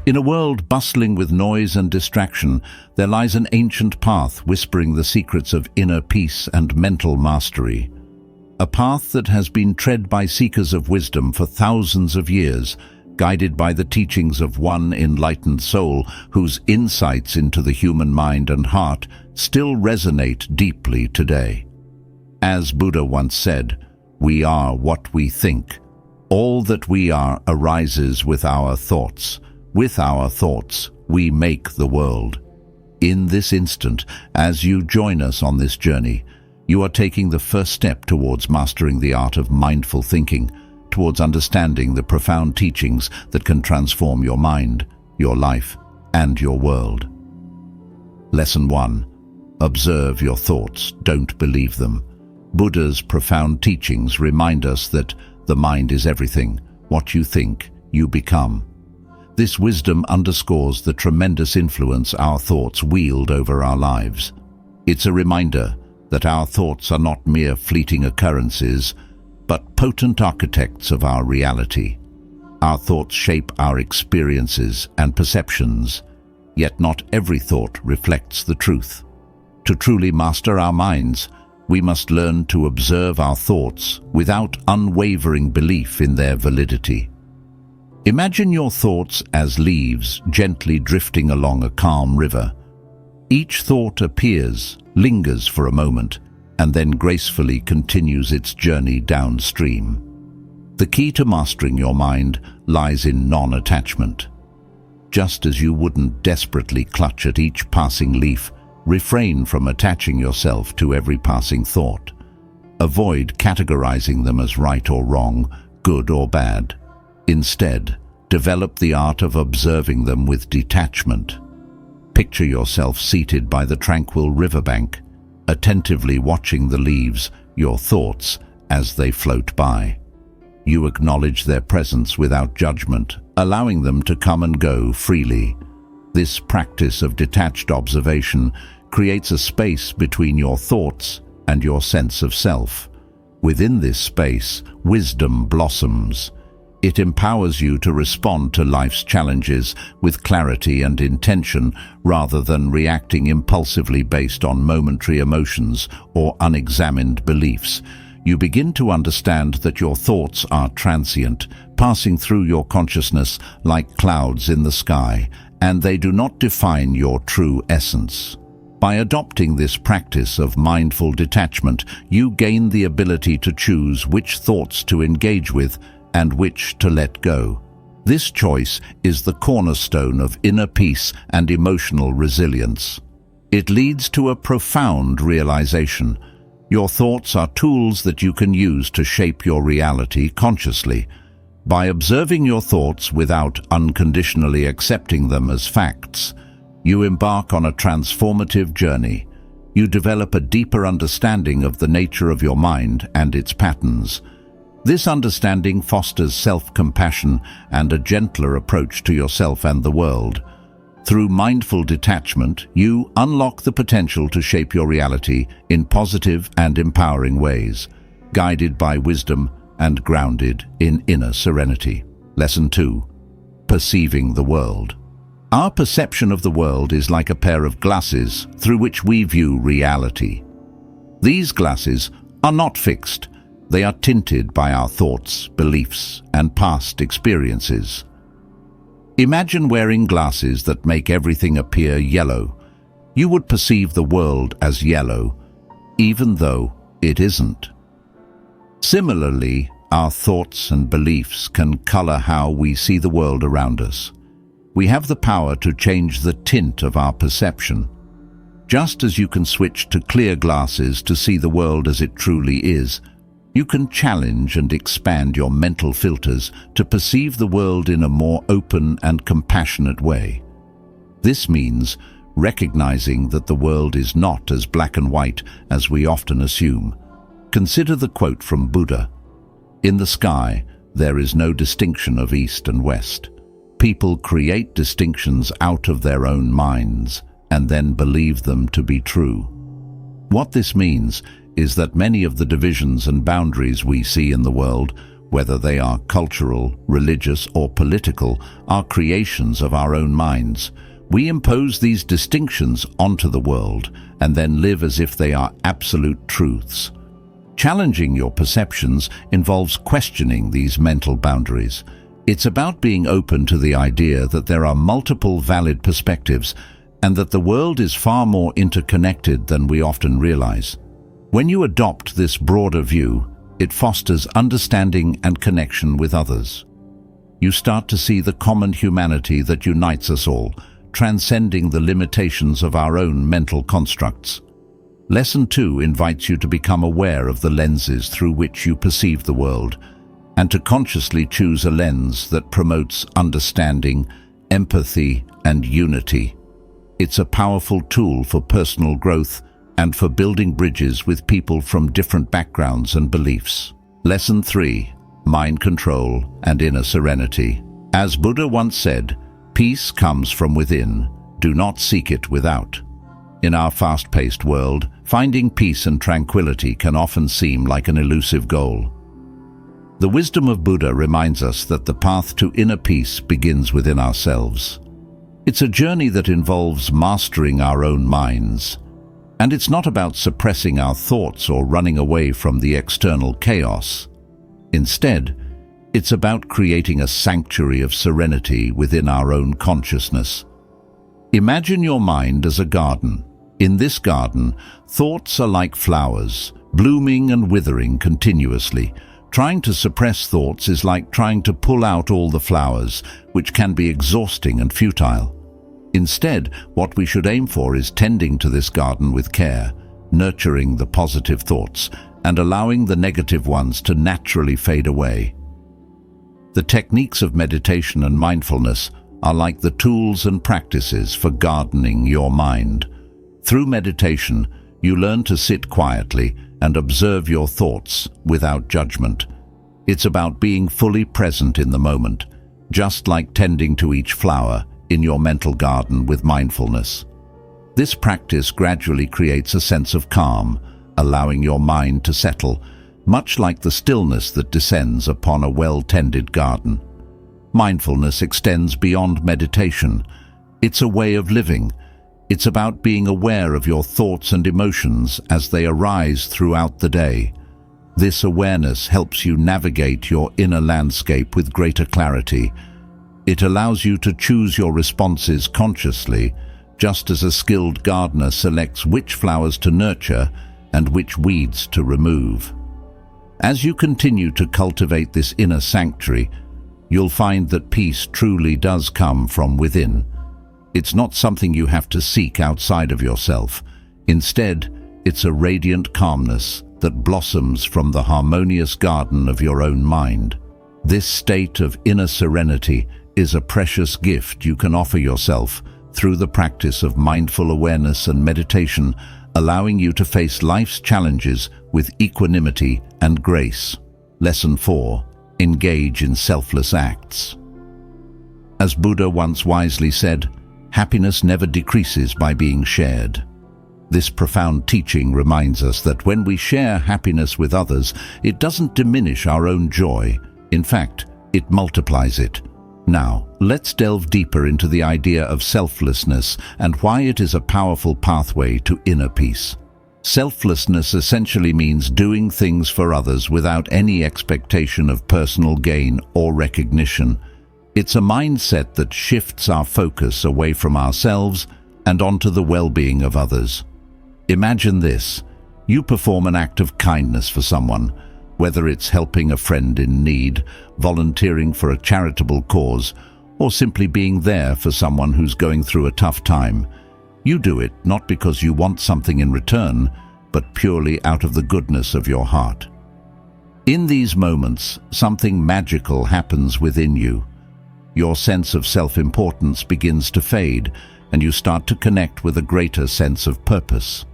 In a world bustling with noise and distraction, there lies an ancient path whispering the secrets of inner peace and mental mastery. A path that has been tread by seekers of wisdom for thousands of years, guided by the teachings of one enlightened soul whose insights into the human mind and heart still resonate deeply today. As Buddha once said, "We are what we think. All that we are arises with our thoughts. With our thoughts, we make the world." In this instant, as you join us on this journey, you are taking the first step towards mastering the art of mindful thinking, towards understanding the profound teachings that can transform your mind, your life, and your world. Lesson 1. Observe your thoughts, don't believe them. Buddha's profound teachings remind us that the mind is everything. What you think, you become. This wisdom underscores the tremendous influence our thoughts wield over our lives. It's a reminder that our thoughts are not mere fleeting occurrences, but potent architects of our reality. Our thoughts shape our experiences and perceptions, yet not every thought reflects the truth. To truly master our minds, we must learn to observe our thoughts without unwavering belief in their validity. Imagine your thoughts as leaves gently drifting along a calm river. Each thought appears, lingers for a moment, and then gracefully continues its journey downstream. The key to mastering your mind lies in non-attachment. Just as you wouldn't desperately clutch at each passing leaf, refrain from attaching yourself to every passing thought. Avoid categorizing them as right or wrong, good or bad. Instead, develop the art of observing them with detachment. Picture yourself seated by the tranquil riverbank, attentively watching the leaves, your thoughts, as they float by. You acknowledge their presence without judgment, allowing them to come and go freely. This practice of detached observation creates a space between your thoughts and your sense of self. Within this space, wisdom blossoms. It empowers you to respond to life's challenges with clarity and intention rather than reacting impulsively based on momentary emotions or unexamined beliefs. You begin to understand that your thoughts are transient, passing through your consciousness like clouds in the sky, and they do not define your true essence. By adopting this practice of mindful detachment, you gain the ability to choose which thoughts to engage with and which to let go. This choice is the cornerstone of inner peace and emotional resilience. It leads to a profound realization. Your thoughts are tools that you can use to shape your reality consciously. By observing your thoughts without unconditionally accepting them as facts, you embark on a transformative journey. You develop a deeper understanding of the nature of your mind and its patterns. This understanding fosters self-compassion and a gentler approach to yourself and the world. Through mindful detachment, you unlock the potential to shape your reality in positive and empowering ways, guided by wisdom and grounded in inner serenity. Lesson 2. Perceiving the world. Our perception of the world is like a pair of glasses through which we view reality. These glasses are not fixed. They are tinted by our thoughts, beliefs, and past experiences. Imagine wearing glasses that make everything appear yellow. You would perceive the world as yellow, even though it isn't. Similarly, our thoughts and beliefs can color how we see the world around us. We have the power to change the tint of our perception. Just as you can switch to clear glasses to see the world as it truly is, you can challenge and expand your mental filters to perceive the world in a more open and compassionate way. This means recognizing that the world is not as black and white as we often assume. Consider the quote from Buddha: "In the sky, there is no distinction of east and west." People create distinctions out of their own minds and then believe them to be true. What this means is that many of the divisions and boundaries we see in the world whether they are cultural, religious, or political, are creations of our own minds. We impose these distinctions onto the world and then live as if they are absolute truths. Challenging your perceptions involves questioning these mental boundaries. It's about being open to the idea that there are multiple valid perspectives and that the world is far more interconnected than we often realize. When you adopt this broader view, it fosters understanding and connection with others. You start to see the common humanity that unites us all, transcending the limitations of our own mental constructs. Lesson 2 invites you to become aware of the lenses through which you perceive the world, and to consciously choose a lens that promotes understanding, empathy, and unity. It's a powerful tool for personal growth and for building bridges with people from different backgrounds and beliefs. Lesson 3: Mind Control and Inner Serenity. As Buddha once said, "Peace comes from within. Do not seek it without." In our fast-paced world, finding peace and tranquility can often seem like an elusive goal. The wisdom of Buddha reminds us that the path to inner peace begins within ourselves. It's a journey that involves mastering our own minds. And it's not about suppressing our thoughts or running away from the external chaos. Instead, it's about creating a sanctuary of serenity within our own consciousness. Imagine your mind as a garden. In this garden, thoughts are like flowers, blooming and withering continuously. Trying to suppress thoughts is like trying to pull out all the flowers, which can be exhausting and futile. Instead, what we should aim for is tending to this garden with care, nurturing the positive thoughts, and allowing the negative ones to naturally fade away. The techniques of meditation and mindfulness are like the tools and practices for gardening your mind. Through meditation, you learn to sit quietly and observe your thoughts without judgment. It's about being fully present in the moment, just like tending to each flower in your mental garden with mindfulness. This practice gradually creates a sense of calm, allowing your mind to settle, much like the stillness that descends upon a well-tended garden. Mindfulness extends beyond meditation. It's a way of living. It's about being aware of your thoughts and emotions as they arise throughout the day. This awareness helps you navigate your inner landscape with greater clarity. It allows you to choose your responses consciously, just as a skilled gardener selects which flowers to nurture and which weeds to remove. As you continue to cultivate this inner sanctuary, you'll find that peace truly does come from within. It's not something you have to seek outside of yourself. Instead, it's a radiant calmness that blossoms from the harmonious garden of your own mind. This state of inner serenity is a precious gift you can offer yourself through the practice of mindful awareness and meditation, allowing you to face life's challenges with equanimity and grace. Lesson 4: Engage in selfless acts. As Buddha once wisely said, happiness never decreases by being shared. This profound teaching reminds us that when we share happiness with others, it doesn't diminish our own joy. In fact, it multiplies it. Now, let's delve deeper into the idea of selflessness and why it is a powerful pathway to inner peace. Selflessness essentially means doing things for others without any expectation of personal gain or recognition. It's a mindset that shifts our focus away from ourselves and onto the well-being of others. Imagine this: you perform an act of kindness for someone, whether it's helping a friend in need, volunteering for a charitable cause, or simply being there for someone who's going through a tough time. You do it not because you want something in return, but purely out of the goodness of your heart. In these moments, something magical happens within you. Your sense of self-importance begins to fade, and you start to connect with a greater sense of purpose.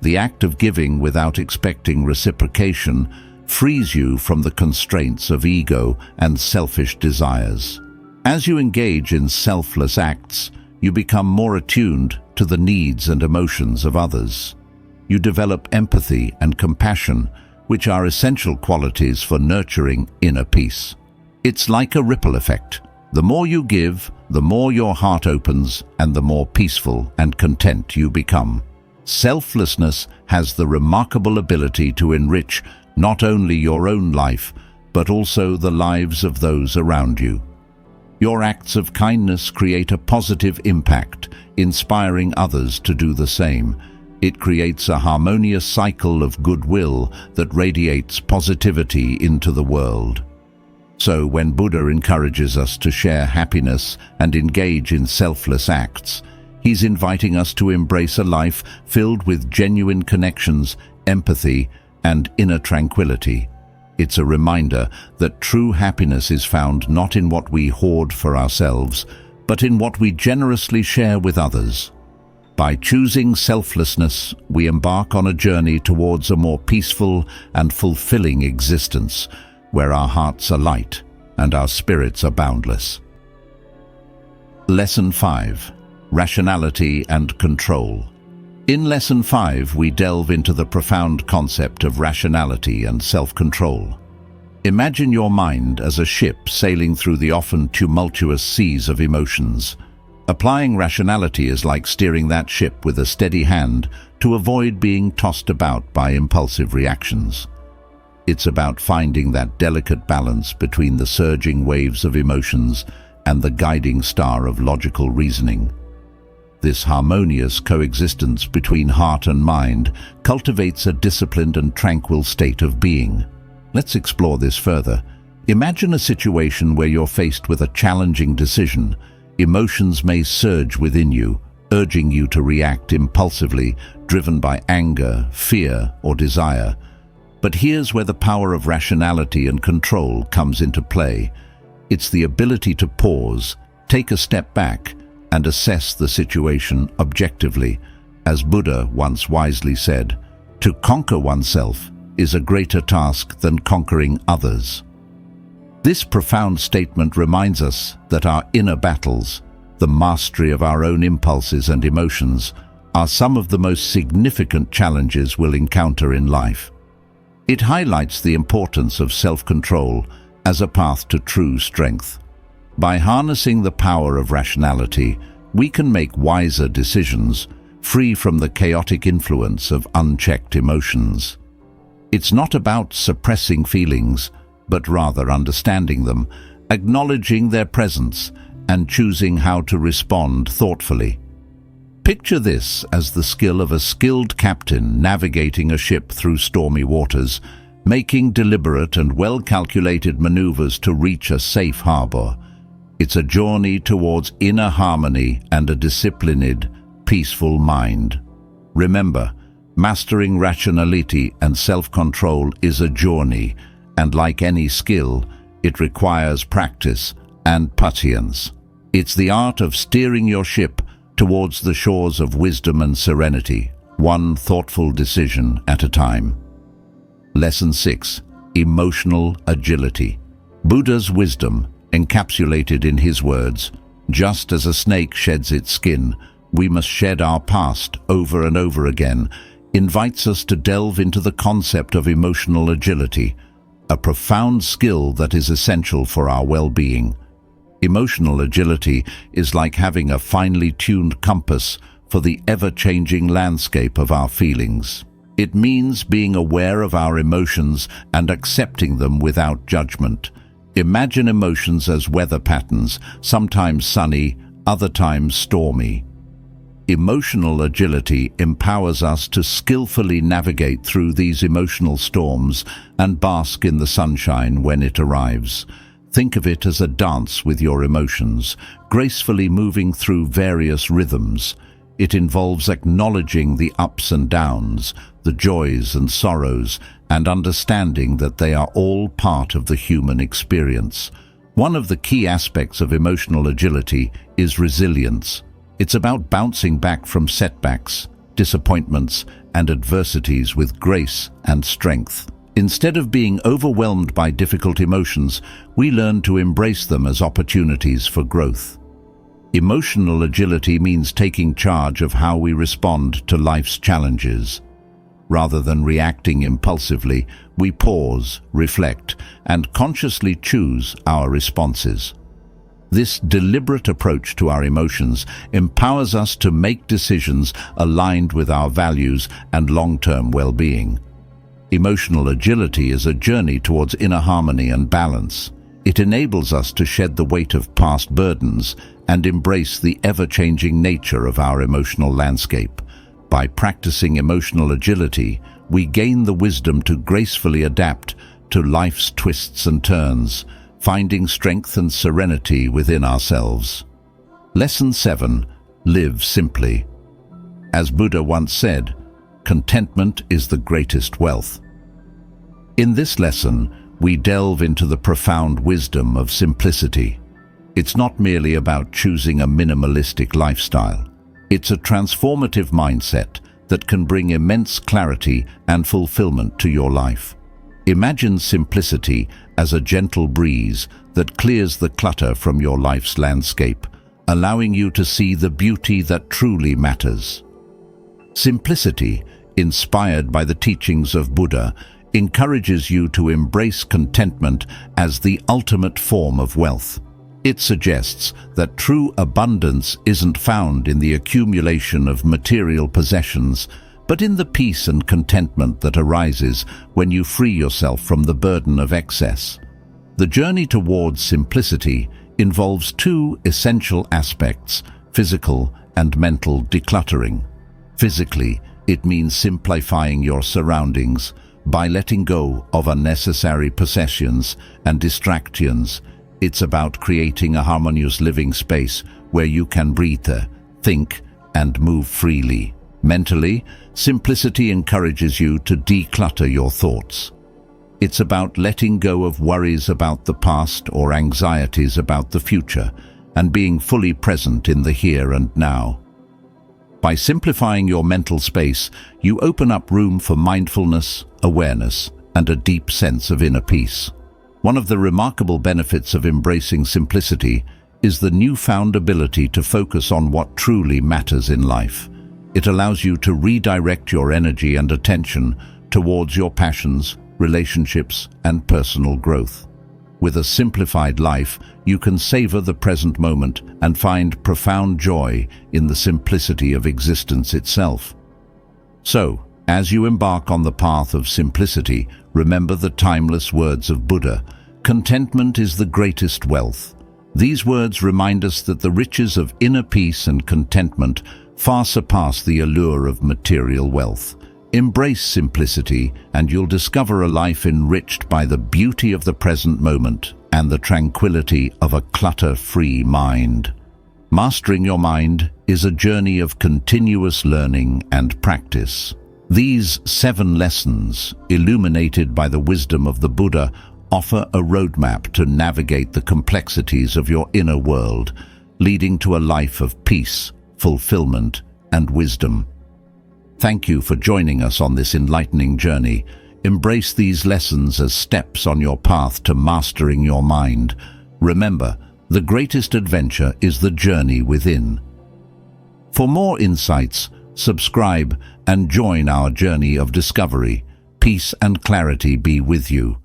The act of giving without expecting reciprocation frees you from the constraints of ego and selfish desires. As you engage in selfless acts, you become more attuned to the needs and emotions of others. You develop empathy and compassion, which are essential qualities for nurturing inner peace. It's like a ripple effect. The more you give, the more your heart opens and the more peaceful and content you become. Selflessness has the remarkable ability to enrich not only your own life, but also the lives of those around you. Your acts of kindness create a positive impact, inspiring others to do the same. It creates a harmonious cycle of goodwill that radiates positivity into the world. So when Buddha encourages us to share happiness and engage in selfless acts, he's inviting us to embrace a life filled with genuine connections, empathy, and inner tranquility. It's a reminder that true happiness is found not in what we hoard for ourselves, but in what we generously share with others. By choosing selflessness, we embark on a journey towards a more peaceful and fulfilling existence, where our hearts are light and our spirits are boundless. Lesson 5. Rationality and Control. In Lesson 5, we delve into the profound concept of rationality and self-control. Imagine your mind as a ship sailing through the often tumultuous seas of emotions. Applying rationality is like steering that ship with a steady hand to avoid being tossed about by impulsive reactions. It's about finding that delicate balance between the surging waves of emotions and the guiding star of logical reasoning. This harmonious coexistence between heart and mind cultivates a disciplined and tranquil state of being. Let's explore this further. Imagine a situation where you're faced with a challenging decision. Emotions may surge within you, urging you to react impulsively, driven by anger, fear, or desire. But here's where the power of rationality and control comes into play. It's the ability to pause, take a step back, and assess the situation objectively. As Buddha once wisely said, "To conquer oneself is a greater task than conquering others." This profound statement reminds us that our inner battles, the mastery of our own impulses and emotions, are some of the most significant challenges we'll encounter in life. It highlights the importance of self-control as a path to true strength. By harnessing the power of rationality, we can make wiser decisions, free from the chaotic influence of unchecked emotions. It's not about suppressing feelings, but rather understanding them, acknowledging their presence, and choosing how to respond thoughtfully. Picture this as the skill of a skilled captain navigating a ship through stormy waters, making deliberate and well-calculated maneuvers to reach a safe harbor. It's a journey towards inner harmony and a disciplined, peaceful mind. Remember, mastering rationality and self-control is a journey, and like any skill, it requires practice and patience. It's the art of steering your ship towards the shores of wisdom and serenity, one thoughtful decision at a time. Lesson 6. Emotional Agility. Buddha's wisdom, encapsulated in his words, "Just as a snake sheds its skin, we must shed our past over and over again," invites us to delve into the concept of emotional agility, a profound skill that is essential for our well-being. Emotional agility is like having a finely tuned compass for the ever-changing landscape of our feelings. It means being aware of our emotions and accepting them without judgment. Imagine emotions as weather patterns, sometimes sunny, other times stormy. Emotional agility empowers us to skillfully navigate through these emotional storms and bask in the sunshine when it arrives. Think of it as a dance with your emotions, gracefully moving through various rhythms. It involves acknowledging the ups and downs, the joys and sorrows, and understanding that they are all part of the human experience. One of the key aspects of emotional agility is resilience. It's about bouncing back from setbacks, disappointments, and adversities with grace and strength. Instead of being overwhelmed by difficult emotions, we learn to embrace them as opportunities for growth. Emotional agility means taking charge of how we respond to life's challenges. Rather than reacting impulsively, we pause, reflect, and consciously choose our responses. This deliberate approach to our emotions empowers us to make decisions aligned with our values and long-term well-being. Emotional agility is a journey towards inner harmony and balance. It enables us to shed the weight of past burdens and embrace the ever-changing nature of our emotional landscape. By practicing emotional agility, we gain the wisdom to gracefully adapt to life's twists and turns, finding strength and serenity within ourselves. Lesson 7. Live simply. As Buddha once said, contentment is the greatest wealth. In this lesson, we delve into the profound wisdom of simplicity. It's not merely about choosing a minimalistic lifestyle. It's a transformative mindset that can bring immense clarity and fulfillment to your life. Imagine simplicity as a gentle breeze that clears the clutter from your life's landscape, allowing you to see the beauty that truly matters. Simplicity, inspired by the teachings of Buddha, encourages you to embrace contentment as the ultimate form of wealth. It suggests that true abundance isn't found in the accumulation of material possessions, but in the peace and contentment that arises when you free yourself from the burden of excess. The journey towards simplicity involves two essential aspects: physical and mental decluttering. Physically, it means simplifying your surroundings by letting go of unnecessary possessions and distractions. It's about creating a harmonious living space where you can breathe, think, and move freely. Mentally, simplicity encourages you to declutter your thoughts. It's about letting go of worries about the past or anxieties about the future and being fully present in the here and now. By simplifying your mental space, you open up room for mindfulness, awareness, and a deep sense of inner peace. One of the remarkable benefits of embracing simplicity is the newfound ability to focus on what truly matters in life. It allows you to redirect your energy and attention towards your passions, relationships, and personal growth. With a simplified life, you can savor the present moment and find profound joy in the simplicity of existence itself. So, as you embark on the path of simplicity, remember the timeless words of Buddha: contentment is the greatest wealth. These words remind us that the riches of inner peace and contentment far surpass the allure of material wealth. Embrace simplicity, and you'll discover a life enriched by the beauty of the present moment and the tranquility of a clutter-free mind. Mastering your mind is a journey of continuous learning and practice. These 7 lessons, illuminated by the wisdom of the Buddha, offer a roadmap to navigate the complexities of your inner world, leading to a life of peace, fulfillment, and wisdom. Thank you for joining us on this enlightening journey. Embrace these lessons as steps on your path to mastering your mind. Remember, the greatest adventure is the journey within. For more insights, subscribe and join our journey of discovery. Peace and clarity be with you.